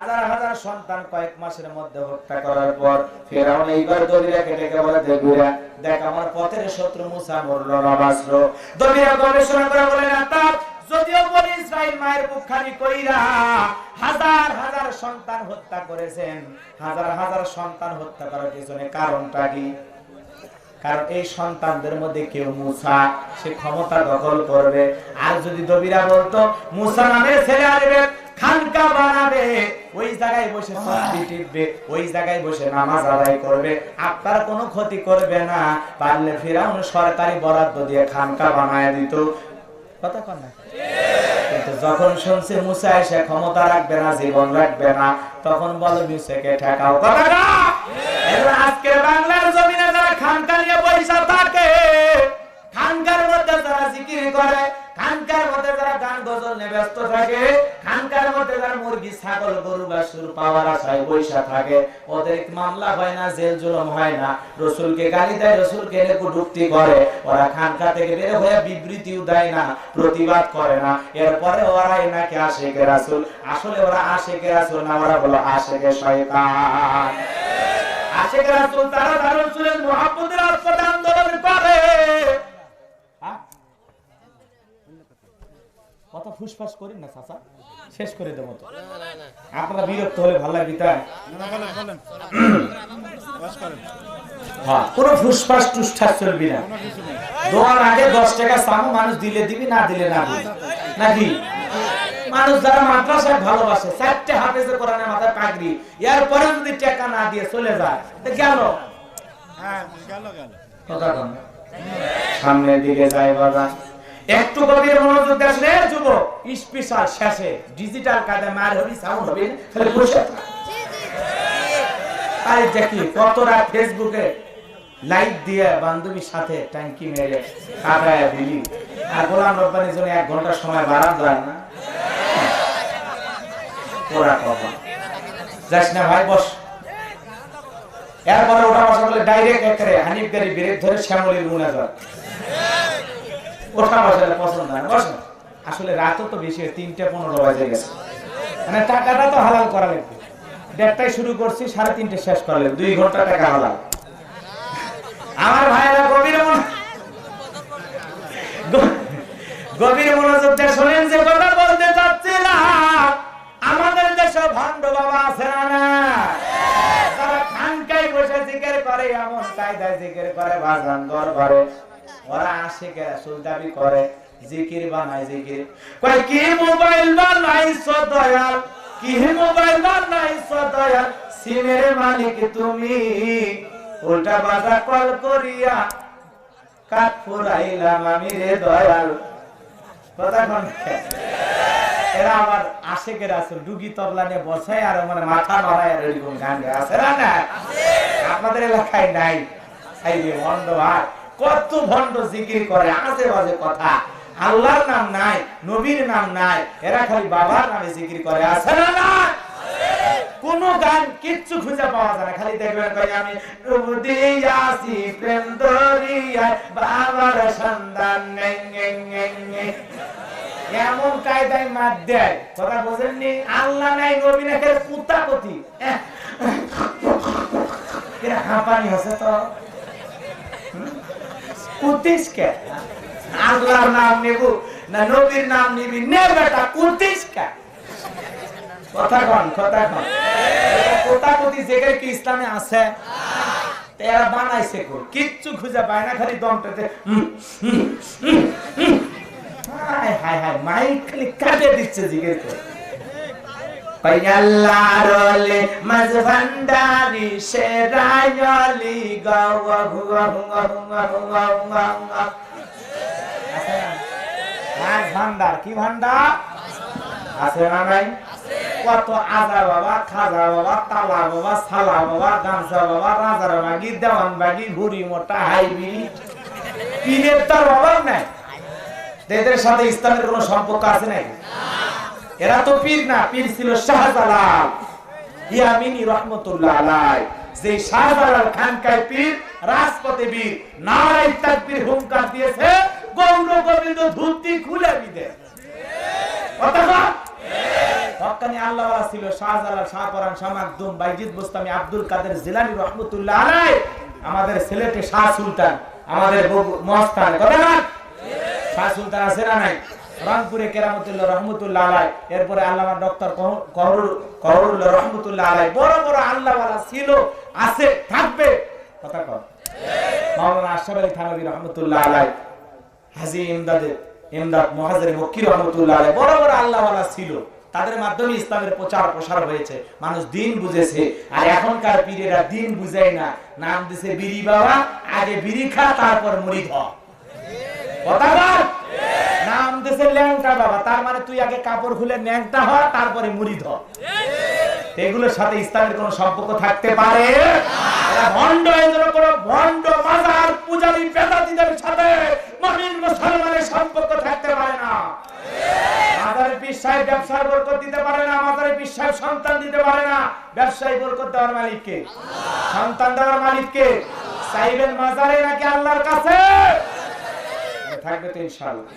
হাজার হাজার সন্তান কয়েক মাসের মধ্যে হত্যা করার পর ফিরআউন এইবার দবিরাকে ডেকে বলে, দবিরা দেখ আমার পথের শত্রু মুসা মরলো না বাঁচলো। দবিরা গবেষণা করে বলে, না তা যদিও বনি ইসরাইল মায়ের মুখখানি কইরা হাজার হাজার সন্তান হত্যা করেছেন, হাজার হাজার সন্তান হত্যা করার পিছনে কারণটা কি? কারণ এই সন্তানদের মধ্যে কেউ মুসা, সে ক্ষমতা দখল করবে। আর যদি দবিরা বলতো মুসা নামের ছেলে আসবে, খানকা বানাবে, ওই জায়গায় বসে সালাত টিপবে, ওই জায়গায় বসে নামাজ আদায় করবে, আপনার কোনো ক্ষতি করবে না, পারলে ফিরআউন সরকারি বরাদ্দ দিয়ে খানকা বানায় দিত। কথা কন না? কিন্তু যখন শুনছে মুসা এসে ক্ষমতা রাখবে না, জীবন রাখবে না, তখন বলো মুসাকে ঠেকাও। কথা না? এবার আজকের বাংলার জমিনে যারা খানকা নিয়ে পয়সা থাকে, খানকার মধ্যে যারা জিকির করে, খানকার মধ্যে যারা গান গজল নিয়ে ব্যস্ত থাকে, খানকার মধ্যে যারা মুরগি ছাগল গরু বাছুর পাওয়ার আশায় পয়সা থাকে, ওদের মামলা হয় না, জেল জুলুম হয় না, রসুলকে গালি দেয়, রসুলকে কটূক্তি করে, ওরা খানকা থেকে বের হয়ে বিবৃতিও দেয় না, প্রতিবাদ করে না, এরপরে ওরাই নাকি আশিকে রাসূল। আসলে ওরা আশিকে রাসূল না, ওরা হলো আশিকে শয়তান। আশিকে রাসূল তারা রাসূলের মুহাব্বতের রাস্তায় আন্দোলন করে। কত ফুসফাস করেন না চাচা, শেষ করে দেবো তো। আপনারা বিরক্ত হলে ভালো লাগবে তাই? হ্যাঁ, কোনো ফুসফাস টুসঠাস চলবি না। দোয়ার আগে 10 টাকা চামো, মানুষ দিলে দিবি, না দিলে না দিবি, নাকি? মানুষ যারা মাদ্রাসায় ভালোবাসে, 4টে হাফেজে কোরআনের মাথায় পাগড়ি, এরপরে যদি টাকা না দিয়ে চলে যায়, গেল কথা কম। সামনের দিকে যায় বাবা, একটু গভীর মনোযোগ দেন রে যুবক। স্পেশাল শেষে ডিজিটাল কাদে মার হবি, সাউন্ড হবে, খালি বসে থাক। আরে দেখি কতরা ফেসবুকে লাইক দিয়ে বান্ধবীর সাথে ট্যাঙ্কি মেরে কাটায় দিলি, আর গোলাম রব্বানির জন্য 1 ঘন্টা সময় বাড়ান যায় না? ওরা কথা যাস না ভাই, বস। এরপরে ওটা বসা বলে ডাইরেক্ট একেবারে হানিফ গাড়ি ব্রেক ধরে শ্যামলির গুণে যায়। ওটা বসালে পছন্দ হয় না, বসে। আসলে রাতও তো বেশি, 3:15 বাজে গেছে, মানে টাকাটা তো হালাল করা লাগবে। 1:30টায় শুরু করছি, 3:30 শেষ করলে 2 ঘন্টা টাকা হালাল। আমার ভাইরা গভীর মনোযোগ দিয়ে শুনেন যে কথা বলতে চাচ্ছিলাম। আমাদের দেশে ভণ্ড বাবা আছে না, তারা খানকায় বসে জিকির করে, এমন কায়দায় জিকির করে, বাজান দরবারে ওরা আশিকে রাসূল দাবি করে, জিকির বানায়, জিকির কয় কি মোবাইল বানাইছো দয়াল, কি মোবাইল বানাইছো দয়াল, সিমের মালিক তুমি, উল্টা বাজা কল করিয়া কাট ফুরাইলাম আমি রে দয়াল। কথা কোন? এরা আমার আশিকে রাসূল ডুগি তবলা নিয়ে বসায় আর মানে মাথা নড়ায়, আর এরকম গান গায়, আছে না? আপনাদের এলাকায় নাই? এই যে ভণ্ড ভাই, কত ভণ্ড জিকির করে, আজে বাজে কথা, আল্লাহর নাম নাই, নবীর নাম নাই, এরা খালি বাবার নামে জিকির করে, আছে না? কোন গান কিচ্ছু খুঁজে পাওয়া যায় না, খালি দেখবেন কই আমি ডুবদি আসি প্রেম দরিয়ায়, বাবার সন্ধান নেই, এমন কায়দায় মার দেয়। কথা বোঝেননি? আল্লাহ নাই, নবী নাই, কুত্তা কতি এরা হাঁপানি হচ্ছে তো কুতিস কে? আল্লাহর নাম নেব না নবীর নাম নিবি, নে বেটা কুতিস কে? কথা কন, কথা কন। কোথা কোথি জায়গায় কি ইসলামে আছে? এরা বানাইছে কো, কিচ্ছু খুঁজে পায় না, খালি দম পেতে হায় হায় হায়, মাইক খালি কাটে দিচ্ছে জিকির করে। আল্লাহর ওলি মাঝ ভান্ডারি শেরায়লি গাও গাও গাও গাও গাও গাও। মাঝ ভান্ডার কি ভান্ডার আছে না নাই? কত আজা বাবা, খাজা বাবা, তালা বাবা, সালা বাবা, গামছা বাবা, রাজার বাগি, দেওয়ান বাগি, ঘুরি মোটা, হাইবি, পীরের তার অভাব নাই। এদের সাথে ইসলামের কোন সম্পর্ক আছে নাকি? এরা তো পীর না, পীর ছিল শাহজালাল ইয়ামিনী রহমতুল্লাহ আলাইহি। যে শাহজালাল খানকায় পীর, রাজপথে বীর, নারায়ে তাকবীর হুঙ্কার দিয়েছে, গৌর গোবিন্দ ধুতি খুলে দিতে। কথা হক্কানি আল্লাহওয়ালা ছিল শাহজালাল, শাহপরান, শাহ মাকদুম, বাইজিদ বুস্তামি, আব্দুল কাদের জিলানী রহমাতুল্লাহ আলাইহি, আমাদের সিলেটে শাহ সুলতান, আমাদের মস্তান কথা না শাহ সুলতান আছে না নাই, রংপুরে কেরামতুল্লাহ রহমাতুল্লাহ আলাইহি, এরপরে আল্লামা ডক্টর কহরুল্লাহ রহমাতুল্লাহ আলাইহি, বড় বড় আল্লাহওয়ালা ছিল, আছে, থাকবে, কথা কর। মাওলানা আশরাফ আলী থানভী রহমাতুল্লাহ আলাইহি, হাজী ইমদাদ মুহাজ্জির মক্কি রহমাতুল্লাহ আলাইহি, বড় বড় আল্লাহওয়ালা ছিল, তাদের মাধ্যমে ইসলামের প্রচার প্রসার হয়েছে, মানুষ দিন বুঝেছে। আর এখনকার পীরেরা দিন বুঝায় না, নাম দিছে বিড়ি বাবা, আগে বিড়ি খা তারপর মুড়ি ধর, কথা বল। নাম দিছে ল্যাংটা বাবা, তার মানে তুই আগে কাপড় খুলে ন্যাংটা হ তারপরে মুড়ি ধর। এগুলোর সাথে ইসলামের কোন সম্পর্ক থাকতে পারে না। ভণ্ড এগুলো কোন ভণ্ড মাজার পূজারী বেদাতীদের সাথে মুমিন মুসলমানের সম্পর্ক থাকতে পারে না। মাজারে পীর সাহেব ব্যবসার বরকত দিতে পারে না, মাজারে পীর সাহেব সন্তান দিতে পারে না। ব্যবসায়ী বরকত দেওয়ার মালিক কে? সন্তান দেওয়ার মালিক কে? চাইবেন মাজারে নাকি আল্লাহর কাছে? থাকবে তো ইনশাআল্লাহ।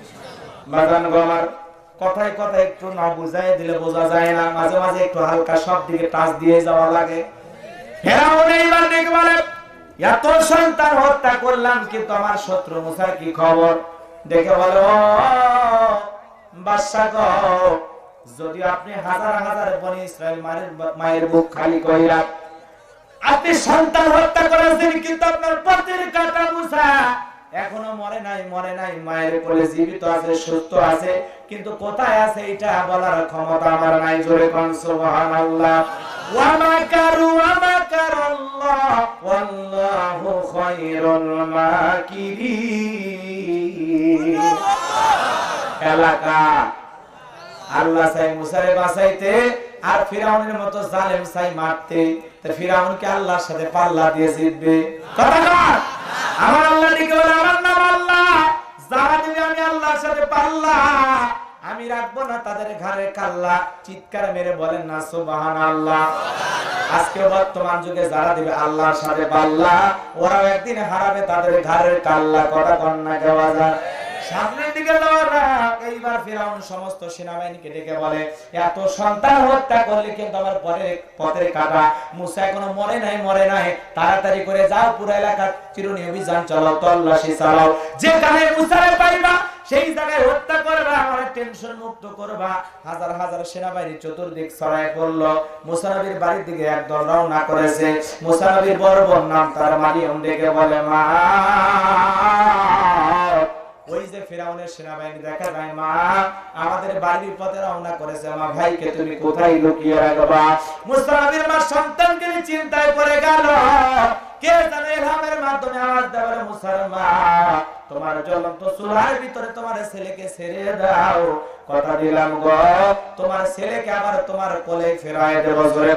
বাজান গো আমার, কথায় কথায় একটু না বুঝাই দিলে বোঝা যায় না, মাঝে মাঝে একটু হালকা সব দিকে টাচ দিয়ে যাওয়া লাগে। ফেরাউন এইবার দেখে বলে, এত সন্তান হত্যা করলাম, কিন্তু আমার শত্রু মুসার কি খবর? দেখে বলে, ও বাদশা গো, যদি আপনি হাজার হাজার বনি ইসরাইল মায়ের বুক খালি কইরা আপনি সন্তান হত্যা করেছেন, কিন্তু আপনার পথের কাটা মুসা এখনো মরে নাই, মায়ের কোলে জীবিত আছে, সুস্থ আছে, কিন্তু কোথায় আছে এটা বলার ক্ষমতা আমার নাই। জোরে কোন সুবহানাল্লাহ। ওয়া মাকারু ওয়া মাকারাল্লাহ ওয়াল্লাহু খায়রুল মাকিরিন। এলাকা আল্লাহ চাই মুসারে বাঁচাইতে, আর ফিরাউনের মতো জালেম চাই মারতে। তো ফিরাউনকে আল্লাহর সাথে পাল্লা দিয়ে জিতবে? কথা বল। আমার আল্লাহ দিকে বলে, আমার নাম আল্লাহ, যারা দিবে আমি আল্লাহর সাথে পাল্লা, আমি রাখবো না তাদের ঘাড়ে কাল্লা। চিৎকার মেরে বলেন না সুবহানাল্লাহ। আজকে বর্তমান যুগে যারা দিবে আল্লাহর সাথে পাল্লা, ওরাও একদিন হারাবে তাদের ঘাড়ের কাল্লা। কথা কন্যা কেওয়া যায় সামনের দিকে যাওয়ার। এইবার ফিরাউন সমস্ত সেনাবাহিনীকে ডেকে বলে, এত সন্তান হত্যা করলে কিন্তু আমার পথের কাটা মুসা এখনো মরে নাই, তাড়াতাড়ি করে যাও, পুরো এলাকা চিরুনি অভিযান চালাও, তল্লাশি চালাও, যেখানে মুসারে পাইবা সেই জায়গায় হত্যা করবা, আমার টেনশন মুক্ত করবা। হাজার হাজার সেনাবাহিনী চতুর্দিক ছড়ায় পড়লো। মুসা নবীর বাড়ির দিকে একদল রওনা করেছে। মুসা নবীর বড় বোন নাম তার মারিয়ম ডেকে বলে, মা, ওই যে ফিরাউনের সেনাবাহিনী দেখা যায়, মা আমাদের বাড়ির পথে রওনা করেছে, আমার ভাইকে তুমি কোথায় লুকিয়ে রাখবা? মুসা নবীর মা সন্তানকে নিয়ে চিন্তায় পড়ে গেল। কে জানে ইলহামের মাধ্যমে আওয়াজ দেবে, মুসার মা, তোমার জ্বলন্ত চুলার ভিতরে তোমার ছেলেকে ছেড়ে দাও, কথা দিলাম গো, তোমার ছেলেকে আবার তোমার কোলে ফেরায় দেব। জোরে